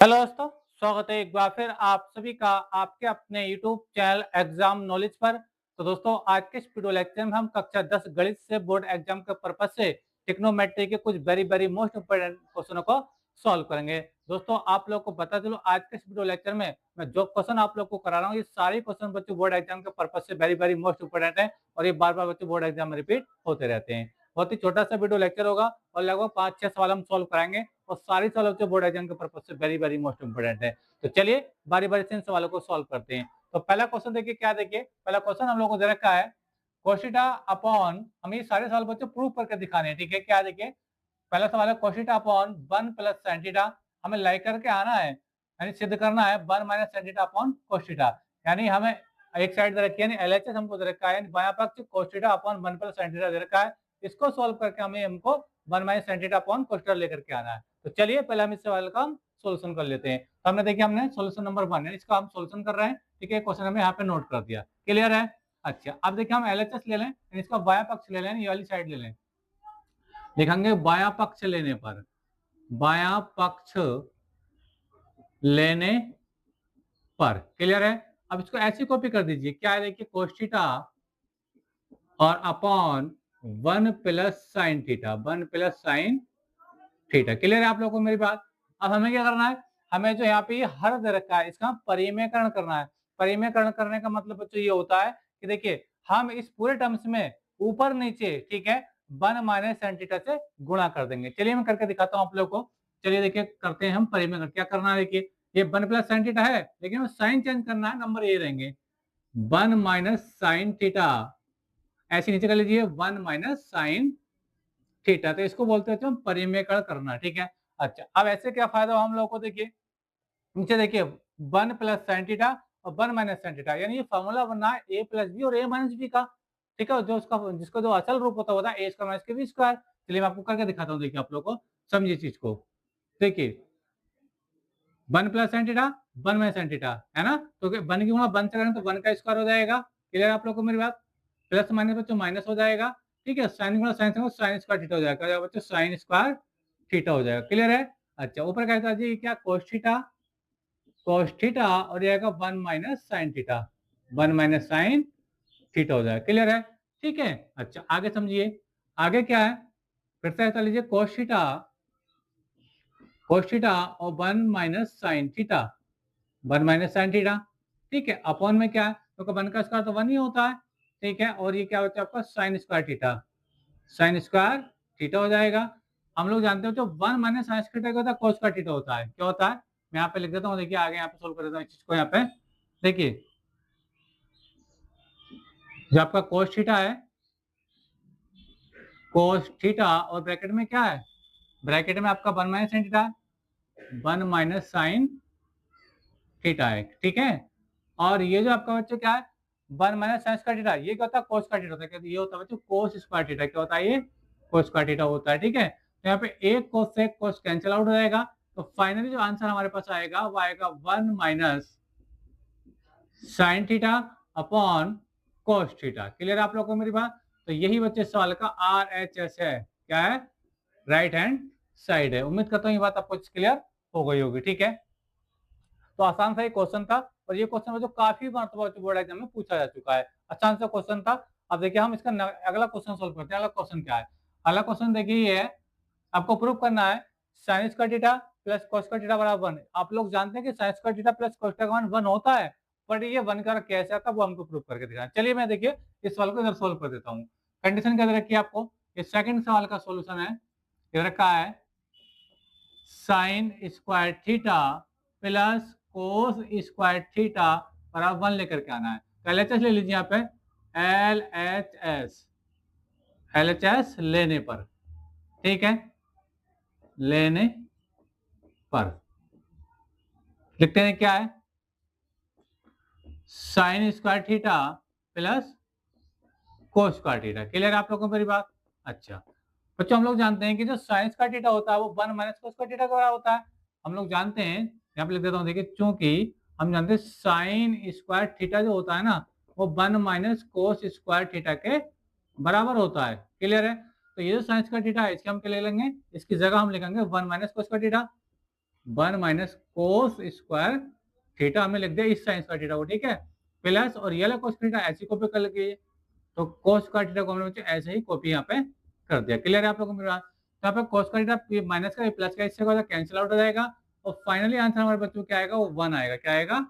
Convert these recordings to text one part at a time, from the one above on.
Hello दोस्तों, स्वागत है एक बार फिर आप सभी का आपके अपने यूट्यूब चैनल एग्जाम नॉलेज पर। तो दोस्तों, आज के इस वीडियो लेक्चर में हम कक्षा 10 गणित से बोर्ड एग्जाम के पर्पज से ट्रिग्नोमेट्री के कुछ वेरी वेरी मोस्ट इंपोर्टेंट क्वेश्चनों को सॉल्व करेंगे। दोस्तों, आप लोग को बता चलो, आज के इस वीडियो लेक्चर में मैं जो क्वेश्चन आप लोग को करा रहा हूँ, ये सारे क्वेश्चन बच्चों बोर्ड एग्जाम के पर्पज से वेरी वेरी मोस्ट इंपोर्टेंट है और ये बार बार बच्चों बोर्ड एग्जाम में रिपीट होते रहते हैं। बहुत ही छोटा सा वीडियो लेक्चर होगा और लगभग 5-6 सवाल हम सॉल्व कराएंगे और सारी सवाल जो बोर्ड एग्जाम के पर्पज से वेरी वेरी मोस्ट इंपोर्टेंट है। तो चलिए बारी बारी से इन सवालों को सॉल्व करते हैं। तो पहला क्वेश्चन देखिए, क्या देखिए, पहला क्वेश्चन हम लोगों को दे रखा है कोशिटा अपॉन, हमें ये सारे सवाल बच्चों प्रूव करके दिखाने हैं। ठीक है, क्या देखिए, पहला सवाल है कोशिटा अपॉन 1 प्लस साइन थीटा। हमें लाइक करके आना है, यानी सिद्ध करना है 1 minus sine theta upon cos theta. यानी हमें एक साइड दे रखी है, यानी एलएचएस हमको दे रखा है, यानी बायां पक्ष cos theta upon 1 plus sine theta दे रखा है। इसको सॉल्व करके हमें हमको 1 minus sine theta upon cos theta लेकर के आना है। तो चलिए पहले हम इस सवाल का हम सोल्यूशन कर लेते हैं। तो हमने देखिए, हमने सोल्यूशन नंबर 1 है, इसका हम सोल्यूशन कर रहे हैं। ठीक है, क्वेश्चन हमें यहाँ पे नोट कर दिया, क्लियर है। अच्छा, अब देखिए हम एलएचएस ले लें, इसका बायां पक्ष ले लें, ये वाली साइड ले लें। लिखेंगे बायां पक्ष लेने पर, बायां पक्ष लेने पर, क्लियर है। अब इसको ऐसी कॉपी कर दीजिए, क्या है देखिए, कोस थीटा और upon 1 plus sine theta, 1 plus sine theta, clear है आप लोगों को मेरी बात। अब हमें क्या करना है, हमें जो यहाँ पे ये हर दे रखा है, इसका परिमेयकरण करना है। परिमेयकरण करने का मतलब बच्चों ये होता है कि देखिए, हम इस पूरे टर्म्स में ऊपर नीचे, ठीक है, 1 माइनस साइन थीटा से गुणा कर देंगे। चलिए मैं करके दिखाता हूँ आप लोग को। चलिए देखिए, करते हैं हम परिमेयकरण। क्या करना है, देखिए, ये 1 प्लस साइन थीटा है, लेकिन साइन चेंज करना है, नंबर ये रहेंगे 1 माइनस साइन थीटा, ऐसे नीचे कर लीजिए 1 माइनस साइन थीटा। तो इसको बोलते हैं हम परिमेयकरण करना, ठीक है। अच्छा, अब ऐसे क्या फायदा हुआ हम लोगों को, देखिए नीचे देखिए 1 प्लस साइन थीटा और 1 माइनस साइन थीटा, यानी ये फॉर्मूला बना है a प्लस बी और a माइनस बी का। ठीक है, जो उसका जिसका जो असल रूप होता है a स्क्वायर माइनस के बी स्क्वायर। चलिए मैं आपको करके दिखाता हूँ, देखिए आप लोग को समझिए चीज को। देखिए 1 plus sine theta 1 minus sine theta है ना, तो 1 की गुणा 1 से करें तो 1 का स्क्वायर हो जाएगा। क्लियर आप लोग को मेरी बात। प्लस माइनस बच्चों माइनस हो जाएगा। ठीक है, साइन गुणा साइन से साइन स्क्वायर थीटा हो जाएगा बच्चों, साइन स्क्वायर थीटा हो जाएगा। क्लियर है। अच्छा, ऊपर कहता है क्या, कोस थीटा, कोस थीटा और ये आएगा 1 minus sine theta, 1 minus sine theta हो जाएगा। क्लियर है, ठीक है। अच्छा, आगे समझिए, आगे क्या है, फिर से ऐसा लीजिए कोस थीटा, कोस थीटा और 1 minus sine theta, 1 minus sine theta. ठीक है, अपॉन में क्या है, तो 1 का स्क्वायर तो 1 ही होता है। ठीक है, और ये क्या होता है आपका sine square theta, sine square theta हो जाएगा। हम लोग जानते हो जो 1 माइनस साइन स्क्वायर थीटा होता है, कोस स्क्वायर थीटा होता है। क्या होता है, मैं यहाँ पे लिख देता हूँ, देखिए आगे यहाँ पे सोल्व कर देता हूँ इस चीज को। यहाँ पे देखिए, जो आपका कोस थीटा है, कोस थीटा और ब्रैकेट में क्या है, ब्रैकेट में आपका 1 माइनस साइन थीटा है, 1 माइनस साइन थीटा है। ठीक है, और ये जो आपका बच्चों क्या है, 1 माइनस साइन स्क्वायर थीटा, ये क्या होता है, कोस स्क्वायर थीटा होता है। ये होता है बच्चों कोस स्क्वायर थीटा। क्या होता है, ये कोस स्क्वायर थीटा होता है। ठीक है, तो यहाँ पे एक कोस से कोस कैंसिल आउट हो जाएगा, तो फाइनली जो आंसर हमारे पास आएगा वो आएगा 1 minus sine theta upon cos theta. Clear आप लोगों को मेरी बात। तो यही बच्चे सवाल का RHS है, क्या है, राइट हैंड साइड है। उम्मीद करता हूँ ये बात आपको क्लियर हो गई होगी। ठीक है, तो आसान सा ये क्वेश्चन था और ये क्वेश्चन जो काफी बोर्ड एग्जाम में पूछा जा चुका है, आसान सा क्वेश्चन था। अब देखिए हम इसका अगला क्वेश्चन सोल्व करते हैं। अगला क्वेश्चन क्या है, अगला क्वेश्चन देखिए ये है, आपको प्रूव करना है sine square theta plus cos square theta बराबर 1। आप लोग जानते हैं कि sine square theta plus cos का मान 1 होता है, बट ये 1 का कैसे आता है वो हमको प्रूव करके दिखाना है। चलिए मैं देखिए इस सवाल को इधर सोल्व कर देता हूँ। कंडीशन क्या दे रखी है आपको, ये सेकंड सवाल का सोल्यूशन है, इधर रखा है sine square theta plus cos square theta बराबर 1 लेकर के आना है। तो LHS ले लीजिए यहाँ पे, LHS, LHS लेने पर, ठीक है, लेने पर लिखते हैं क्या है, sine square theta plus cos square theta. Clear आप लोगों को मेरी बात। अच्छा बच्चों, हम लोग जानते हैं कि जो साइन स्क्वायर थीटा होता है वो 1 माइनस कोस स्क्वायर थीटा का बराबर होता है। हम लोग जानते हैं, यहाँ पे लिख देता हूँ, देखिए चूंकि हम जानते हैं साइन स्क्वायर थीटा जो होता है ना, वो 1 माइनस कोस स्क्वायर थीटा के बराबर होता है। क्लियर है, तो ये जो साइन स्क्वायर थीटा है इसके हम क्या ले लेंगे, इसकी जगह हम लिखेंगे 1 minus cos square theta, 1 minus cos square theta हमने लिख दिया इस साइन स्क्वायर थीटा को, ठीक है, प्लस और ये वाला कोस थीटा ऐसी कॉपी कर लीजिए, तो कोस स्क्वायर थीटा को हमने बच्चों ऐसे ही कॉपी यहाँ पे कर दिया। क्लियर है आप लोगों को मेरा? तो यहाँ पे कोस स्क्वायर थीटा माइनस का प्लस का इससे कैंसिल आउट हो जाएगा और फाइनली आंसर हमारे बच्चों क्या आएगा, वो 1 आएगा। क्या आएगा?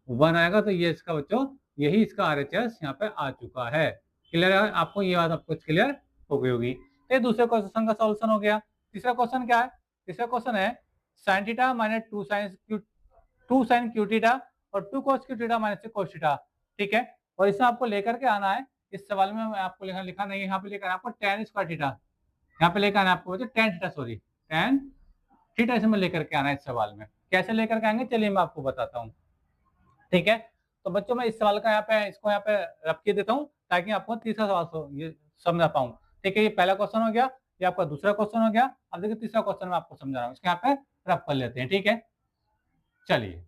1 आएगा। तो ये इसका बच्चों यही इसका RHS यहाँ पे आ चुका है। क्लियर है आपको? ये बात आपको क्लियर हो गई होगी। तो दूसरे क्वेश्चन का सॉल्यूशन हो गया। तीसरा क्वेश्चन क्या है? तीसरा क्वेश्चन है sine theta minus 2 sine cube theta और 2 cos cube theta minus cos theta, ठीक है। और इसमें आपको लेकर के आना है, इस सवाल में आपको लिखा नहीं है, यहाँ पे लेकर आपको tan स्क्वायर थीटा, यहाँ पे लेकर आना है आपको tan theta, sorry tan theta इसमें लेकर के आना है इस सवाल में। कैसे लेकर के आएंगे चलिए मैं आपको बताता हूँ, ठीक है। तो बच्चों मैं इस सवाल का यहाँ पे इसको यहाँ पे रख के देता हूँ ताकि आपको तीसरा सवाल ये समझा पाऊँ, ठीक है। ये पहला क्वेश्चन हो गया, ये आपका दूसरा क्वेश्चन हो गया। अब देखिए तीसरा क्वेश्चन मैं आपको समझा रहा हूँ, इसके यहाँ पे रफ कर लेते हैं, ठीक है। चलिए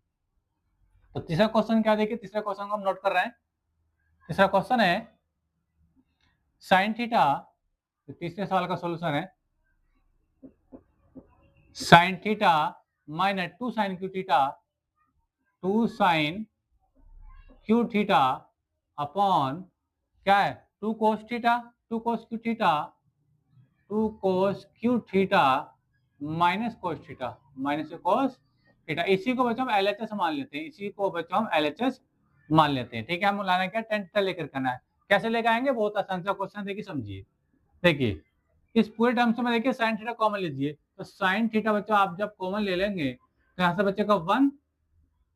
तो तीसरा क्वेश्चन क्या, देखिए तीसरा क्वेश्चन को हम नोट कर रहे हैं। तीसरा क्वेश्चन है साइन थीटा, तीसरे सवाल का सॉल्यूशन है sine theta minus 2 sine cube theta, 2 sine cube theta upon क्या है 2 cos theta, 2 cos cube theta, 2 cos cube theta minus cos theta, minus cos theta. इसी को बच्चों हम LHS मान लेते हैं, इसी को बच्चों हम LHS मान लेते हैं, ठीक है। हम लाना क्या, tan थीटा लेकर करना है। कैसे लेकर आएंगे? बहुत आसान सा क्वेश्चन, देखिए समझिए। देखिए इस पूरे टर्म्स में देखिए साइन थीटा कॉमन लीजिए, तो साइन थीटा बच्चों आप जब कॉमन ले लेंगे तो यहाँ से बचेगा 1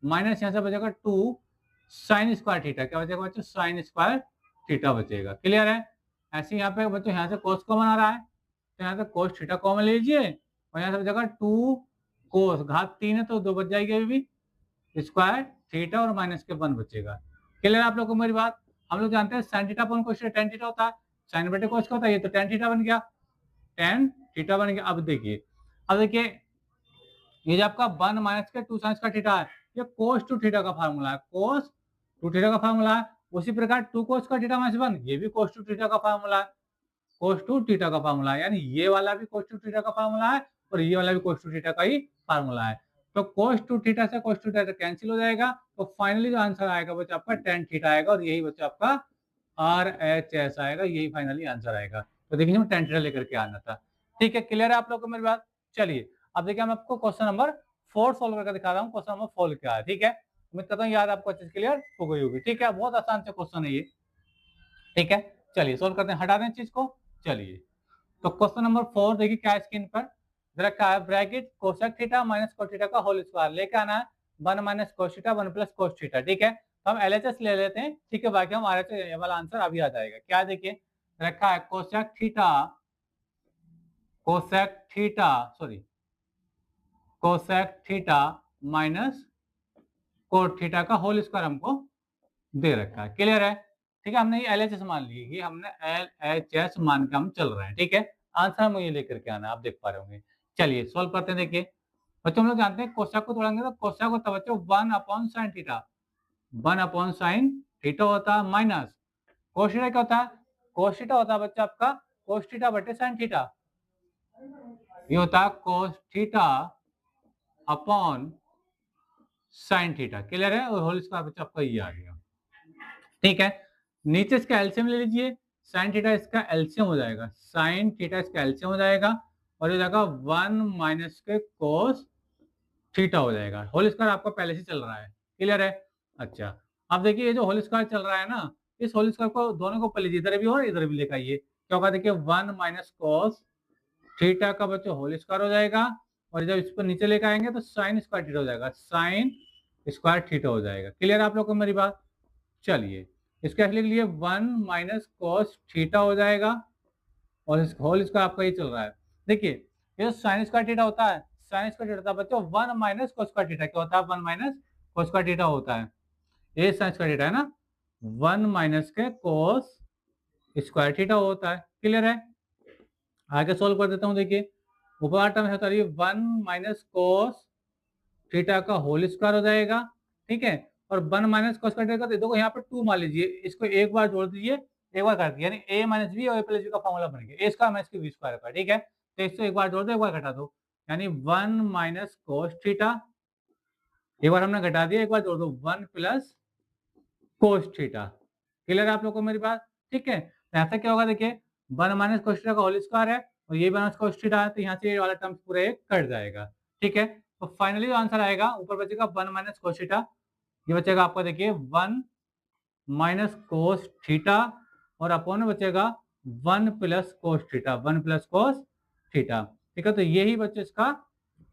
माइनस यहाँ से बचेगा 2 साइन स्क्वायर थीटा। क्या बचेगा बच्चों? साइन स्क्वायर थीटा बचेगा। क्लियर है? ऐसे यहाँ पे बच्चों यहाँ से कोस कॉमन आ रहा है, तो यहाँ से कोस थीटा कॉमन लीजिए और यहाँ से बचेगा 2 कोस, घात 3 है तो 2 बच जाएगी अभी भी, स्क्वायर थीटा और माइनस के 1 बचेगा। क्लियर आप लोग को मेरी बात? हम लोग जानते हैं sign theta upon cos theta tan theta होता है, साइन बटे कोस का होता है, ये तो tan थीटा बन गया, tan थीटा बन गया। अब देखिए ये जो आपका 1 माइनस के 2 साइन का थीटा है, ये cos 2 थीटा का फार्मूला है, cos 2 थीटा का फार्मूला है। उसी प्रकार 2 cos का थीटा माइनस 1, ये भी cos 2 थीटा का फार्मूला है, cos 2 थीटा का फार्मूला है, यानी ये वाला भी cos 2 थीटा का फार्मूला है और ये वाला भी cos 2 थीटा का ही फार्मूला है। तो cos 2 थीटा से cos 2 थीटा कैंसिल हो जाएगा, तो फाइनली जो आंसर आएगा बच्चा आपका tan थीटा आएगा और यही बच्चा आपका RHS आएगा, यही फाइनली आंसर आएगा। तो देखिए हमें tan थीटा लेकर के आना था, ठीक है। क्लियर है आप लोग को मेरी बात? चलिए अब देखिए मैं आपको क्वेश्चन नंबर 4 सॉल्व करके दिखा रहा हूँ। क्वेश्चन नंबर 4 क्या है, ठीक है। उम्मीद करता हूँ याद आपको अच्छे से क्लियर हो गई होगी, ठीक है। बहुत आसान से क्वेश्चन है ये, ठीक है। चलिए सॉल्व करते हैं, हटा दें चीज को। चलिए तो क्वेश्चन नंबर 4 देखिए क्या है स्क्रीन पर रखा है, bracket cosec theta minus cos theta का होल स्क्वायर लेके आना है 1 minus cos theta 1 plus cos theta, ठीक है। तो हम LHS ले लेते हैं, ठीक है, बाकी हम RHS वाला आंसर अभी आ जाएगा। क्या देखिए रखा है cosec theta minus cot theta का होल स्क्वायर हमको दे रखा है। क्लियर है? ठीक है, हमने ये LHS मान ली, ये हमने LHS मान के हम चल रहे हैं, ठीक है। आंसर हमें ये लेकर के आना है, आप देख पा रहे होंगे। चलिए सॉल्व करते हैं। देखिए बच्चों हम लोग जानते हैं कोसाक को तोड़ेंगे तो कोसाक होता है बच्चों 1 upon sine theta, 1 upon sine theta होता है माइनस कोस थीटा क्या होता है, कोस थीटा होता है बच्चा आपका कोस थीटा बटे साइन थीटा, ये होता है कोस theta upon sine theta. Clear है? और होल स्क्वायर बच्चा आपका ये आ गया, ठीक है। नीचे इसका एलसीएम ले लीजिए, साइन थीटा इसका एलसीएम हो जाएगा, साइन थीटा इसका एलसीएम हो जाएगा और ये जाएगा 1 माइनस के कोस थीटा हो जाएगा। होल स्क्वायर आपका पहले से चल रहा है। क्लियर है? अच्छा अब देखिए ये जो होल स्क्वायर चल रहा है ना, इस होल स्क्वायर को दोनों को ऊपर लीजिए, इधर भी और इधर भी लेकर आइए। क्या होगा देखिए 1 माइनस कोस थीटा का बच्चों होल स्क्वायर हो जाएगा और जब इस पर नीचे लेकर आएंगे तो साइन स्क्वायर थीटा हो जाएगा, साइन स्क्वायर थीटा हो जाएगा। क्लियर आप लोग को मेरी बात? चलिए इसका लिख लिए 1 माइनस कोस थीटा हो जाएगा और इस होल स्क्वायर आपका ये चल रहा है। देखिए ये साइन स्क्वायर थीटा होता है, साइन स्क्वायर थीटा होता है बच्चों 1 माइनस कोस स्क्वायर थीटा। क्या होता है? 1 माइनस कोस स्क्वायर थीटा होता है, ये साइन स्क्वायर थीटा है ना, 1 माइनस के कोस स्क्वायर थीटा होता है। क्लियर है? आगे सोल्व कर देता हूँ। देखिए ऊपर टर्म होता है 1 माइनस कोस थीटा का होल स्क्वायर हो जाएगा, ठीक है। और 1 माइनस कोस स्क्वायर थीटा देखो यहाँ पे 2 मान लीजिए, इसको एक बार जोड़ दीजिए, एक बार काट दिया, यानी a माइनस बी और a प्लस बी का फॉर्मूला बन गया, a square minus b square का, ठीक है। तो इसको एक बार जोड़ दो, एक बार घटा दो, यानी 1 माइनस कोस थीटा, एक बार हमने घटा दिया, एक बार जोड़ दो 1 प्लस कोस थीटा। क्लियर है आप लोगों को मेरी बात? ठीक है, तो ऐसा क्या होगा देखिए, 1 माइनस कोस थीटा का होल स्क्वायर है और ये माइनस कोस थीटा है, तो यहाँ से ये वाला टर्म्स पूरा एक कट जाएगा। ठीक है, तो फाइनली जो आंसर आएगा ऊपर बचेगा 1 माइनस कोस थीटा, ये बचेगा आपका देखिए 1 माइनस कोस थीटा और अपॉन में बचेगा 1 plus cos theta, 1 plus cos theta. ठीक है, तो यही बच्चे इसका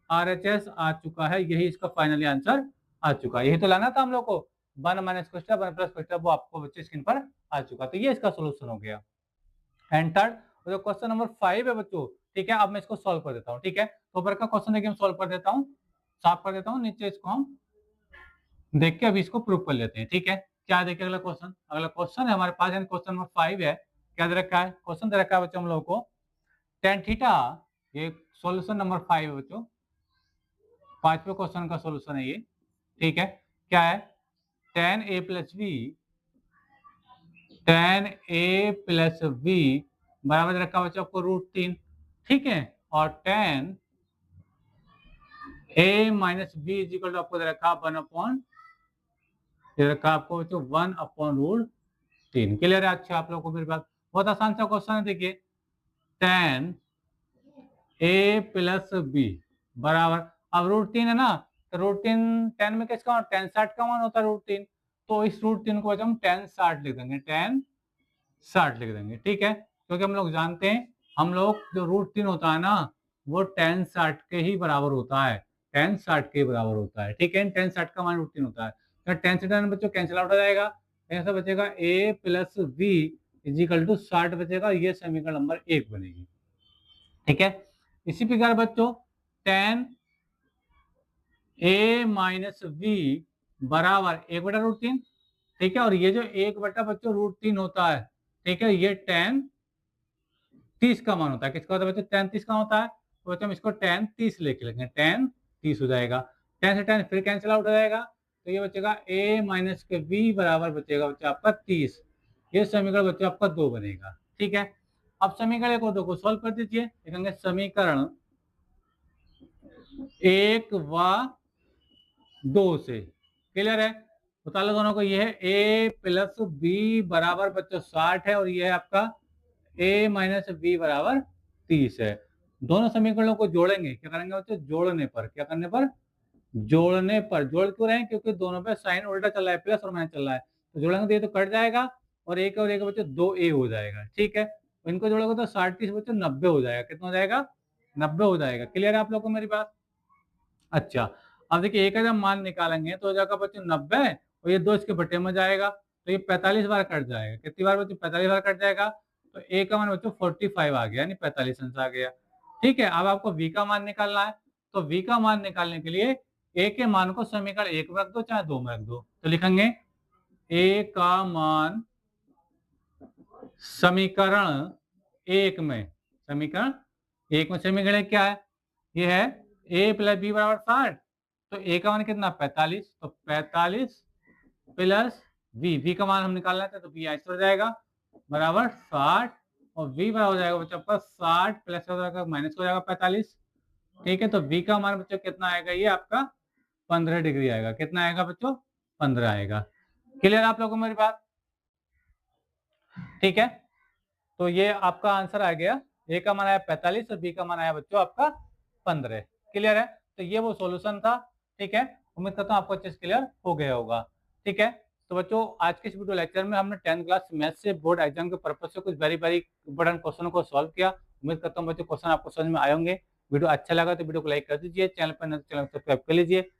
RHS आ चुका है, यही इसका फाइनली आंसर आ चुका है। यही तो लाना था हम लोग को, 1 minus cos theta 1 plus cos theta, वो आपको बच्चे स्क्रीन पर आ चुका, तो ये इसका सोल्यूशन हो गया। एंड थर्ड जो क्वेश्चन नंबर 5 है बच्चों, ठीक है, अब मैं इसको सॉल्व कर देता हूँ। ठीक है, तो ऊपर का क्वेश्चन देखिए मैं सॉल्व कर देता हूँ, साफ कर देता हूँ, नीचे इसको हम देख के अभी इसको प्रूव कर लेते हैं। ठीक है, क्या देखिए अगला क्वेश्चन, अगला क्वेश्चन है हमारे पास, यानी क्वेश्चन नंबर 5 है। क्या दे रखा है, क्वेश्चन दे रखा है बच्चों हम लोगों को tan थीटा, ये सॉल्यूशन नंबर 5 है बच्चों, 5वें क्वेश्चन का सॉल्यूशन है ये। ठीक है, क्या है, tan a plus b, tan a plus b बराबर रखा बच्चों आपको √3। ठीक है, और tan a minus b is equal to आपको दे रखा 1/, दे रखा आपको बच्चों 1/√3। क्लियर है? अच्छा आप लोगों को मेरी बात, बहुत आसान सा क्वेश्चन है देखिए, tan a प्लस बी बराबर, अब √3 है ना, तो √3 tan में किसका, tan 60 का मान होता है √3, तो इस √3 को हम tan 60 लिख देंगे, tan 60 लिख देंगे। ठीक है, क्योंकि हम लोग जानते हैं, हम लोग जो √3 होता है ना, वो tan 60 के ही बराबर होता है, tan 60 के बराबर होता है। ठीक है, tan 60 का मान √3 होता है, तो tan से tan बच्चों कैंसिल आउट हो जाएगा, ऐसा बचेगा a plus b is equal to 60 बचेगा, ये समीकरण नंबर 1 बनेगी। ठीक है, इसी प्रकार बच्चों tan a माइनस बी बराबर 1/√3। ठीक है, और ये जो 1 बटा बच्चों √3 होता है, ठीक है, ये tan 30 का मान होता है, किसका होता है बच्चों, tan 30 का होता है, तो बच्चों हम इसको tan 30 लेके लेंगे, tan 30 हो जाएगा, tan से tan फिर कैंसिल आउट हो जाएगा, तो ये बचेगा a माइनस के b बराबर बचेगा बच्चों आपका 30, ये समीकरण बच्चों आपका 2 बनेगा। ठीक है, अब समीकरण 1 और 2 को सॉल्व कर दीजिए, लिखेंगे समीकरण 1 व 2 से। क्लियर है, बता लो दोनों को, ये है a प्लस बी बराबर बच्चों 60 है और ये है आपका a माइनस बी बराबर 30 है। दोनों समीकरणों को जोड़ेंगे, क्या करेंगे बच्चों, जोड़ने पर, क्या करने पर, जोड़ने पर। जोड़ क्यों रहे हैं, क्योंकि दोनों पे साइन उल्टा चल रहा है, प्लस और माइनस चल रहा है, तो जोड़ेंगे तो ये तो कट जाएगा और एक और एक बच्चों 2a हो जाएगा। ठीक है, तो इनको जोड़ोगे तो 60 30 बच्चों 90 हो जाएगा, कितना हो जाएगा, 90 हो जाएगा। क्लियर है आप लोगों को मेरी बात? अच्छा, अब देखिए एक जब मान निकालेंगे तो हो जाएगा बच्चों 90 और ये 2 इसके बटे में जाएगा, तो ये 45 बार कट जाएगा, कितनी बार बच्चों, 45 बार कट जाएगा, तो a का मान बच्चों 45 आ गया, यानी 45 आंसर आ गया। ठीक है, अब आपको v का मान निकालना है, तो v का मान निकालने के लिए a के मान को समीकरण 1 में रख दो चाहे 2 में रख दो, तो लिखेंगे a का मान समीकरण 1 में, समीकरण 1 में, समीकरण क्या है, ये है a प्लस बी बराबर 60, तो a का मान कितना 45, तो 45 प्लस v का मान हम निकालना है, तो v ऐसे हो जाएगा बराबर 60 और v बराबर हो जाएगा बच्चों आपका 60 प्लस हो जाएगा माइनस हो जाएगा 45। ठीक है, तो v का मान बच्चों कितना आएगा, ये आपका 15 डिग्री आएगा, कितना आएगा बच्चों, 15 आएगा। क्लियर आप लोगों को मेरी बात? ठीक है, तो ये आपका आंसर आ गया, a का मान आया 45 और b का मान आया बच्चों आपका 15। क्लियर है, तो ये वो सॉल्यूशन था। ठीक है, उम्मीद करता हूँ आपको अच्छे से क्लियर हो गया होगा। ठीक है, तो बच्चों आज के इस वीडियो लेक्चर में हमने 10th क्लास मैथ से बोर्ड एग्जाम के पर्पज से कुछ वेरी वेरी इंपॉर्टेंट क्वेश्चनों को सॉल्व किया। उम्मीद करता हूँ बच्चों क्वेश्चन आपको समझ में आए होंगे। वीडियो अच्छा लगा तो वीडियो को लाइक कर दीजिए, चैनल पर नए तो चैनल को सब्सक्राइब कर लीजिए।